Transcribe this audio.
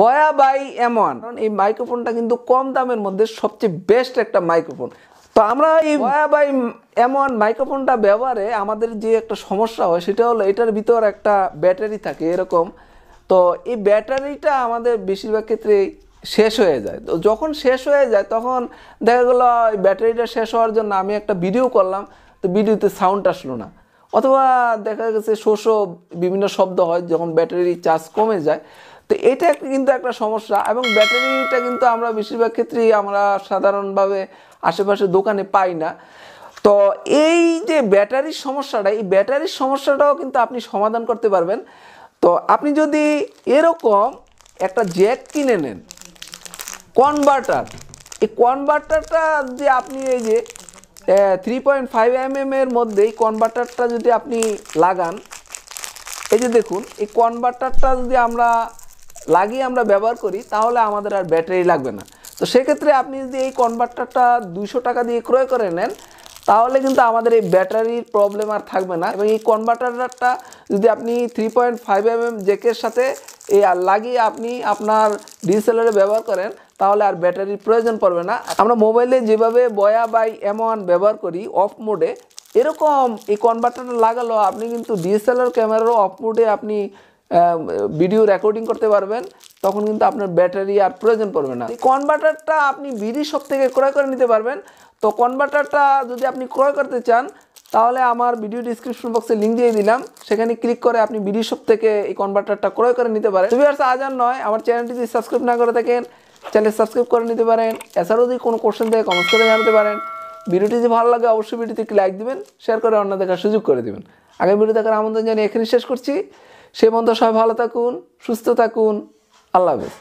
বয়া বাই এমন, কারণ এই মাইক্রোফোনটা কিন্তু কম দামের মধ্যে সবচেয়ে বেস্ট একটা মাইক্রোফোন। তো আমরা এই বয়া বাই এমন মাইক্রোফোনটা ব্যবহারে আমাদের যে একটা সমস্যা হয় সেটা হলো এটার ভিতর একটা ব্যাটারি থাকে এরকম। তো এই ব্যাটারিটা আমাদের বেশিরভাগ ক্ষেত্রে শেষ হয়ে যায়। তো যখন শেষ হয়ে যায় তখন দেখা গেলো এই ব্যাটারিটা শেষ হওয়ার জন্য আমি একটা ভিডিও করলাম, তো ভিডিওতে সাউন্ড আসলো না, অথবা দেখা গেছে বিভিন্ন শব্দ হয় যখন ব্যাটারির চার্জ কমে যায়। তো এটা কিন্তু একটা সমস্যা, এবং ব্যাটারিটা কিন্তু আমরা বেশিরভাগ ক্ষেত্রেই আমরা সাধারণভাবে আশেপাশে দোকানে পাই না। তো এই যে ব্যাটারির সমস্যাটা, এই ব্যাটারির সমস্যাটাও কিন্তু আপনি সমাধান করতে পারবেন। তো আপনি যদি এরকম একটা জ্যাক কিনে নেন, কনভার্টার, এই কনভার্টারটা যে আপনি এই যে 3.5 mm এর মধ্যে এই কনভার্টারটা যদি আপনি লাগান, এই যে দেখুন এই কনভার্টারটা যদি আমরা লাগিয়ে আমরা ব্যবহার করি তাহলে আমাদের আর ব্যাটারি লাগবে না। তো সেক্ষেত্রে আপনি যদি এই কনভার্টারটা 200 টাকা দিয়ে ক্রয় করে নেন তাহলে কিন্তু আমাদের এই ব্যাটারির প্রবলেম আর থাকবে না। এবং এই কনভার্টারটা যদি আপনি 3.5 mm জ্যাকের সাথে এই লাগিয়ে আপনি আপনার ডিএসএলআরে ব্যবহার করেন তাহলে আর ব্যাটারির প্রয়োজন পড়বে না। আমরা মোবাইলে যেভাবে বয়া বাই এমন ব্যবহার করি অফ মোডে, এরকম এই কনভার্টারটা লাগালো আপনি কিন্তু ডিএসএলআর ক্যামেরারও অফ মোডে আপনি ভিডিও রেকর্ডিং করতে পারবেন, তখন কিন্তু আপনার ব্যাটারি আর প্রয়োজন পড়বে না। এই কনভার্টারটা আপনি বিডি শপ থেকে ক্রয় করে নিতে পারবেন। তো কনভার্টারটা যদি আপনি ক্রয় করতে চান তাহলে আমার ভিডিও ডিসক্রিপশন বক্সে লিঙ্ক দিয়ে দিলাম, সেখানে ক্লিক করে আপনি বিডি শপ থেকে এই কনভার্টারটা ক্রয় করে নিতে পারেন। ভিউয়ার্স, আজ আর নয়, আমার চ্যানেলটি যদি সাবস্ক্রাইব না করে থাকেন চ্যানেল সাবস্ক্রাইব করে নিতে পারেন। এছাড়াও যদি কোনো কোশ্চেন থেকে কমেন্ট করে জানাতে পারেন। ভিডিওটি যদি ভালো লাগে অবশ্যই ভিডিওতে একটি লাইক দিবেন, শেয়ার করে অন্য দেখার সুযোগ করে দেবেন। আগামী ভিডিও দেখার আমন্ত্রণ জানিয়ে এখানে শেষ করছি। সে পর্যন্ত সবাই ভালো থাকুন, সুস্থ থাকুন, আল্লাহ হাফেজ।